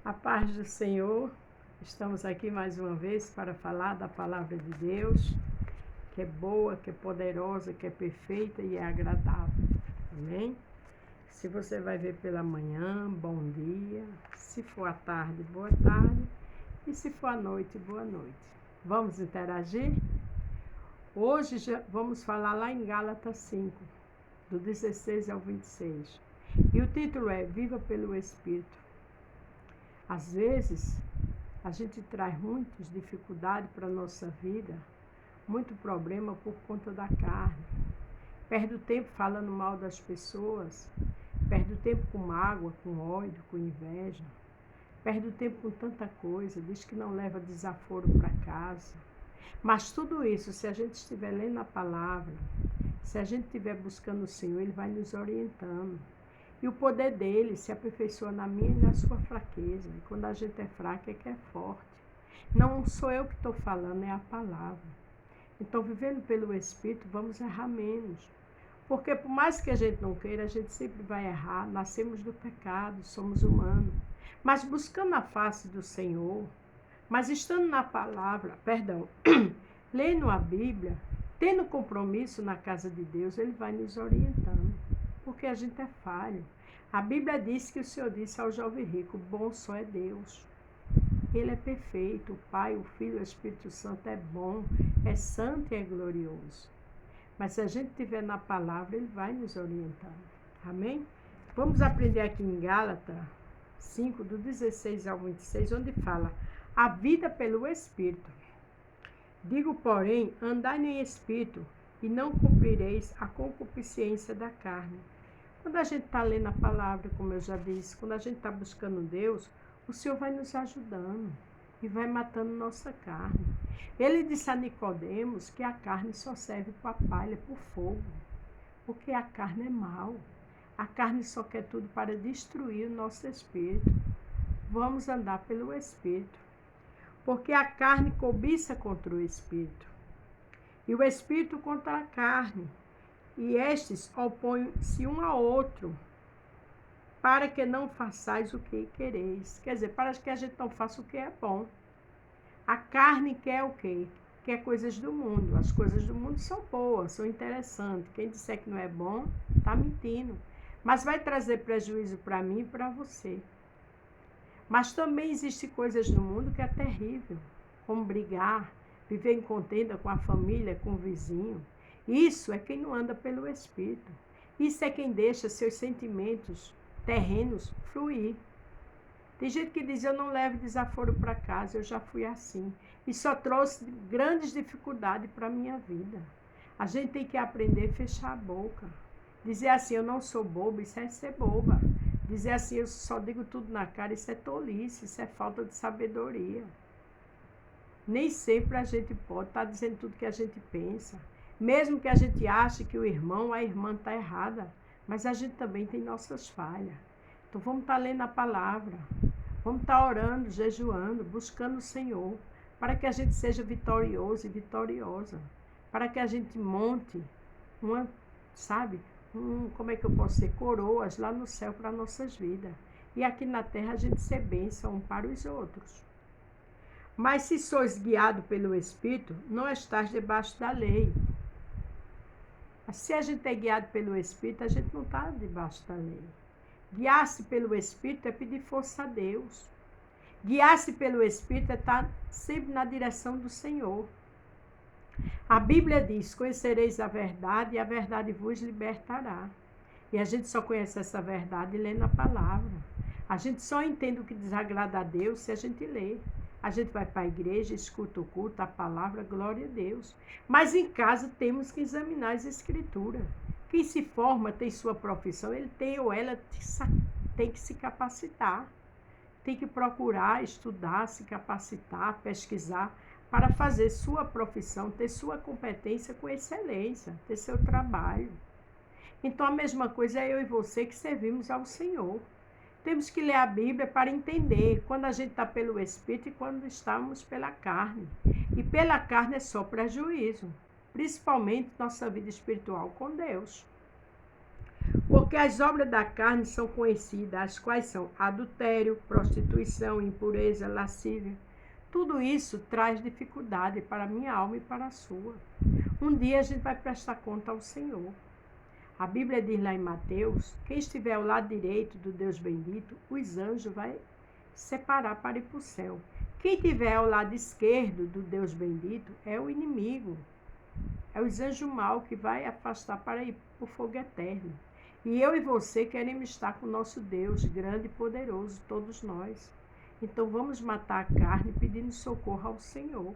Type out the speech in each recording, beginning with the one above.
A paz do Senhor, estamos aqui mais uma vez para falar da palavra de Deus, que é boa, que é poderosa, que é perfeita e é agradável. Amém? Se você vai ver pela manhã, bom dia. Se for à tarde, boa tarde. E se for à noite, boa noite. Vamos interagir? Hoje já vamos falar lá em Gálatas 5, do 16 ao 26. E o título é Viva pelo Espírito. Às vezes, a gente traz muitas dificuldades para a nossa vida, muito problema por conta da carne. Perde o tempo falando mal das pessoas, perde o tempo com mágoa, com ódio, com inveja, perde o tempo com tanta coisa, diz que não leva desaforo para casa. Mas tudo isso, se a gente estiver lendo a palavra, se a gente estiver buscando o Senhor, Ele vai nos orientando. E o poder dele se aperfeiçoa na minha e na sua fraqueza. E quando a gente é fraca, é que é forte. Não sou eu que estou falando, é a palavra. Então, vivendo pelo Espírito, vamos errar menos. Porque por mais que a gente não queira, a gente sempre vai errar. Nascemos do pecado, somos humanos. Mas buscando a face do Senhor, mas estando na palavra, lendo a Bíblia, tendo compromisso na casa de Deus, Ele vai nos orientando. Porque a gente é falho. A Bíblia diz que o Senhor disse ao jovem rico, bom só é Deus. Ele é perfeito, o Pai, o Filho, o Espírito Santo é bom, é santo e é glorioso. Mas se a gente estiver na palavra, Ele vai nos orientando. Amém? Vamos aprender aqui em Gálatas 5, do 16 ao 26, onde fala a vida pelo Espírito. Digo, porém, andai em Espírito, e não cumprireis a concupiscência da carne. Quando a gente está lendo a palavra, como eu já disse, quando a gente está buscando Deus, o Senhor vai nos ajudando e vai matando nossa carne. Ele disse a Nicodemos que a carne só serve para palha, para o fogo, porque a carne é mal. A carne só quer tudo para destruir o nosso espírito. Vamos andar pelo Espírito, porque a carne cobiça contra o Espírito, e o Espírito contra a carne. E estes opõem-se um ao outro, para que não façais o que quereis. Quer dizer, para que a gente não faça o que é bom. A carne quer o quê? Quer coisas do mundo. As coisas do mundo são boas, são interessantes. Quem disser que não é bom, está mentindo. Mas vai trazer prejuízo para mim e para você. Mas também existem coisas no mundo que é terrível, como brigar, viver em contenda com a família, com o vizinho. Isso é quem não anda pelo Espírito. Isso é quem deixa seus sentimentos terrenos fluir. Tem gente que diz, eu não levo desaforo para casa, eu já fui assim. E só trouxe grandes dificuldades para a minha vida. A gente tem que aprender a fechar a boca. Dizer assim, eu não sou boba, isso é ser boba. Dizer assim, eu só digo tudo na cara, isso é tolice, isso é falta de sabedoria. Nem sempre a gente pode estar dizendo tudo que a gente pensa. Mesmo que a gente ache que o irmão, a irmã está errada, mas a gente também tem nossas falhas. Então vamos estar lendo a palavra, vamos estar orando, jejuando, buscando o Senhor, para que a gente seja vitorioso e vitoriosa, para que a gente monte como é que eu posso ser? Coroas lá no céu para nossas vidas. E aqui na terra a gente ser bênção um para os outros. Mas se sois guiados pelo Espírito, não estás debaixo da lei. Se a gente é guiado pelo Espírito, a gente não está debaixo da lei. Guiar-se pelo Espírito é pedir força a Deus. Guiar-se pelo Espírito é estar sempre na direção do Senhor. A Bíblia diz, conhecereis a verdade e a verdade vos libertará. E a gente só conhece essa verdade lendo a palavra. A gente só entende o que desagrada a Deus se a gente lê. A gente vai para a igreja, escuta o culto, a palavra, glória a Deus. Mas em casa temos que examinar as escrituras. Quem se forma tem sua profissão, ele tem ou ela tem que se capacitar. Tem que procurar, estudar, se capacitar, pesquisar, para fazer sua profissão, ter sua competência com excelência, ter seu trabalho. Então a mesma coisa é eu e você que servimos ao Senhor. Temos que ler a Bíblia para entender quando a gente está pelo Espírito e quando estamos pela carne. E pela carne é só prejuízo, principalmente nossa vida espiritual com Deus. Porque as obras da carne são conhecidas, as quais são adultério, prostituição, impureza, lascívia. Tudo isso traz dificuldade para a minha alma e para a sua. Um dia a gente vai prestar conta ao Senhor. A Bíblia diz lá em Mateus, quem estiver ao lado direito do Deus bendito, os anjos vai separar para ir para o céu. Quem estiver ao lado esquerdo do Deus bendito é o inimigo. É os anjos maus que vai afastar para ir para o fogo eterno. E eu e você queremos estar com o nosso Deus, grande e poderoso, todos nós. Então vamos matar a carne pedindo socorro ao Senhor.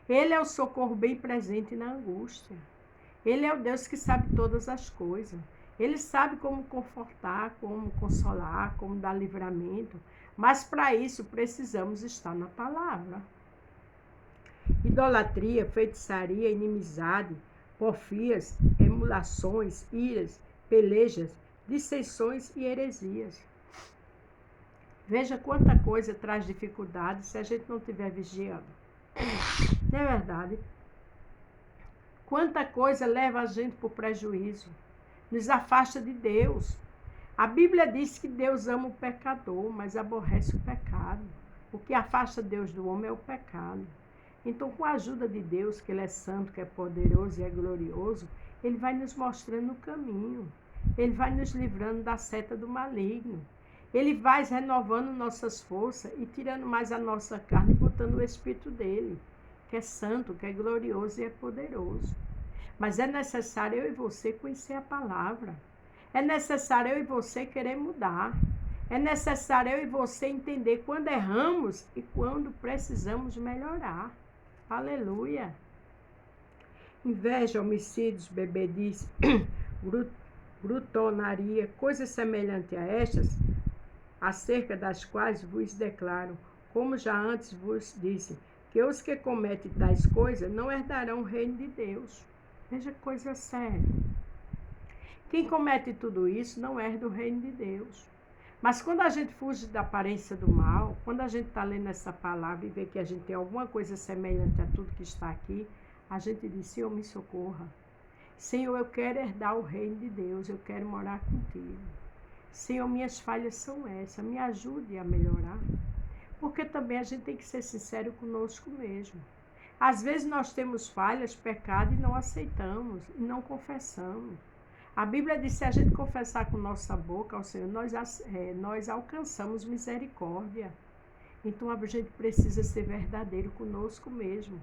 Ele é o socorro bem presente na angústia. Ele é o Deus que sabe todas as coisas. Ele sabe como confortar, como consolar, como dar livramento. Mas para isso precisamos estar na palavra. Idolatria, feitiçaria, inimizade, porfias, emulações, iras, pelejas, dissensões e heresias. Veja quanta coisa traz dificuldade se a gente não estiver vigiando. Não é verdade? Quanta coisa leva a gente para o prejuízo, nos afasta de Deus. A Bíblia diz que Deus ama o pecador, mas aborrece o pecado. O que afasta Deus do homem é o pecado. Então, com a ajuda de Deus, que Ele é santo, que é poderoso e é glorioso, Ele vai nos mostrando o caminho. Ele vai nos livrando da seta do maligno. Ele vai renovando nossas forças e tirando mais a nossa carne e botando o Espírito dele, que é santo, que é glorioso e é poderoso. Mas é necessário eu e você conhecer a palavra. É necessário eu e você querer mudar. É necessário eu e você entender quando erramos e quando precisamos melhorar. Aleluia. Inveja, homicídios, bebedice, glutonaria, coisas semelhantes a estas, acerca das quais vos declaro, como já antes vos disse, que os que cometem tais coisas não herdarão o reino de Deus. Veja que coisa séria. Quem comete tudo isso não herda o reino de Deus. Mas quando a gente fuge da aparência do mal, quando a gente está lendo essa palavra e vê que a gente tem alguma coisa semelhante a tudo que está aqui, a gente diz, Senhor, me socorra. Senhor, eu quero herdar o reino de Deus, eu quero morar contigo. Senhor, minhas falhas são essas, me ajude a melhorar. Porque também a gente tem que ser sincero conosco mesmo. Às vezes nós temos falhas, pecado e não aceitamos, e não confessamos. A Bíblia diz que se a gente confessar com nossa boca ao Senhor, nós alcançamos misericórdia. Então a gente precisa ser verdadeiro conosco mesmo.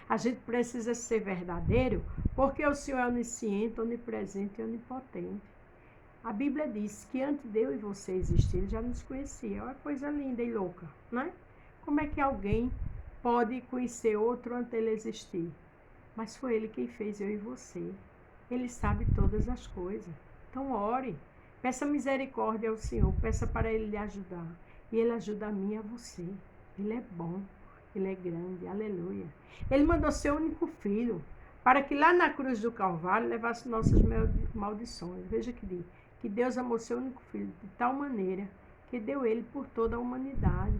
A gente precisa ser verdadeiro porque o Senhor é onisciente, onipresente e onipotente. A Bíblia diz que antes de eu e você existir, Ele já nos conhecia. É uma coisa linda e louca, né? Como é que alguém pode conhecer outro antes dele existir? Mas foi Ele quem fez eu e você. Ele sabe todas as coisas. Então ore, peça misericórdia ao Senhor, peça para Ele lhe ajudar. E Ele ajuda a mim e a você. Ele é bom, Ele é grande, aleluia. Ele mandou seu único filho, para que lá na cruz do Calvário levasse nossas maldições. Veja que diz, que Deus amou seu único filho de tal maneira que deu Ele por toda a humanidade,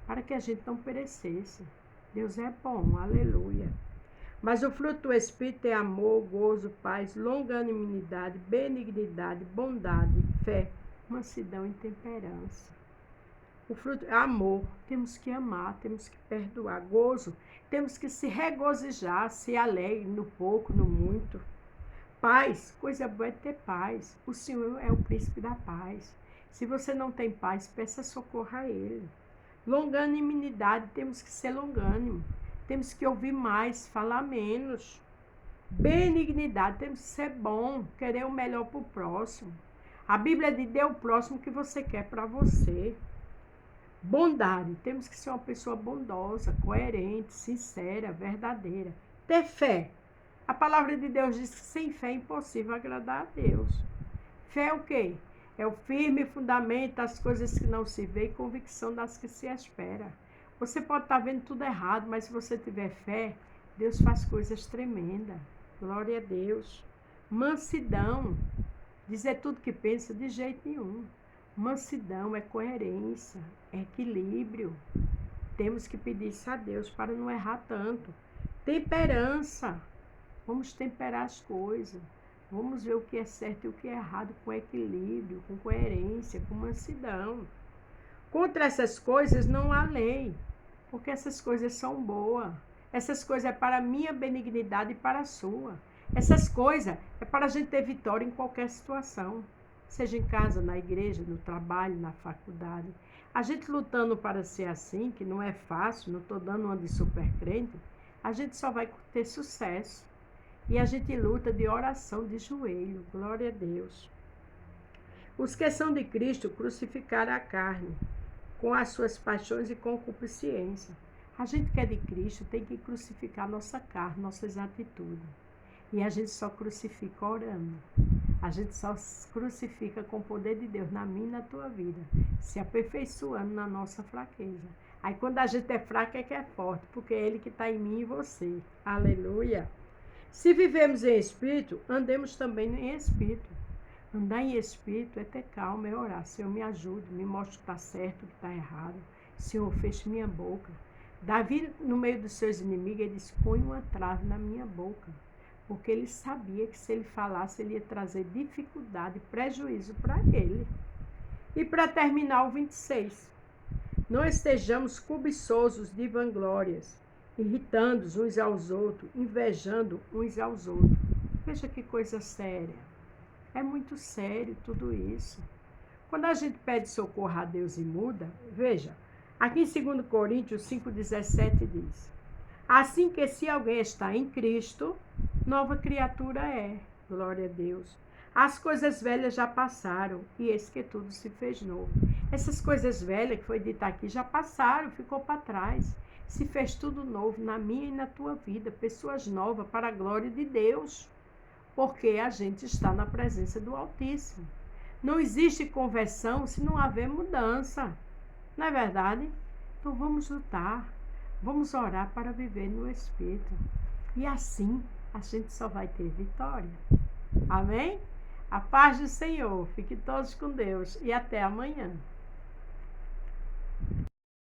para que a gente não perecesse. Deus é bom, aleluia. Mas o fruto do Espírito é amor, gozo, paz, longanimidade, benignidade, bondade, fé, mansidão e temperança. O fruto é amor, temos que amar, temos que perdoar. Gozo, temos que se regozijar, se alegre no pouco, no muito. Paz, coisa boa é ter paz. O Senhor é o príncipe da paz. Se você não tem paz, peça socorro a Ele. Longanimidade, temos que ser longânimo. Temos que ouvir mais, falar menos. Benignidade, temos que ser bom, querer o melhor para o próximo. A Bíblia diz, dê o próximo que você quer para você. Bondade, temos que ser uma pessoa bondosa, coerente, sincera, verdadeira. Ter fé. A palavra de Deus diz que sem fé é impossível agradar a Deus. Fé é o quê? É o firme fundamento das coisas que não se vê e convicção das que se espera. Você pode estar vendo tudo errado, mas se você tiver fé, Deus faz coisas tremendas. Glória a Deus. Mansidão. Dizer tudo que pensa de jeito nenhum. Mansidão é coerência, é equilíbrio. Temos que pedir isso a Deus para não errar tanto. Temperança. Vamos temperar as coisas. Vamos ver o que é certo e o que é errado com equilíbrio, com coerência, com mansidão. Contra essas coisas não há lei, porque essas coisas são boas. Essas coisas é para a minha benignidade e para a sua. Essas coisas é para a gente ter vitória em qualquer situação. Seja em casa, na igreja, no trabalho, na faculdade. A gente lutando para ser assim, que não é fácil, não estou dando uma de super crente, a gente só vai ter sucesso. E a gente luta de oração de joelho. Glória a Deus. Os que são de Cristo crucificaram a carne, com as suas paixões e concupiscência. A gente que é de Cristo tem que crucificar nossa carne, nossas atitudes. E a gente só crucifica orando. A gente só crucifica com o poder de Deus na minha e na tua vida, se aperfeiçoando na nossa fraqueza. Aí quando a gente é fraco é que é forte, porque é Ele que está em mim e você. Aleluia! Se vivemos em Espírito, andemos também em Espírito. Andar em Espírito é ter calma, é orar. Senhor, me ajude, me mostre o que está certo, o que está errado. Senhor, feche minha boca. Davi, no meio dos seus inimigos, ele disse, põe uma trave na minha boca. Porque ele sabia que se ele falasse, ele ia trazer dificuldade e prejuízo para ele. E para terminar o 26. Não estejamos cobiçosos de vanglórias, irritando uns aos outros, invejando uns aos outros. Veja que coisa séria. É muito sério tudo isso. Quando a gente pede socorro a Deus e muda, veja, aqui em 2 Coríntios 5,17 diz, assim que se alguém está em Cristo, nova criatura é. Glória a Deus. As coisas velhas já passaram e eis que tudo se fez novo. Essas coisas velhas que foi dita aqui já passaram, ficou para trás. Se fez tudo novo na minha e na tua vida, pessoas novas para a glória de Deus, porque a gente está na presença do Altíssimo. Não existe conversão se não haver mudança, não é verdade? Então vamos lutar, vamos orar para viver no Espírito. E assim a gente só vai ter vitória. Amém? A paz do Senhor. Fiquem todos com Deus e até amanhã.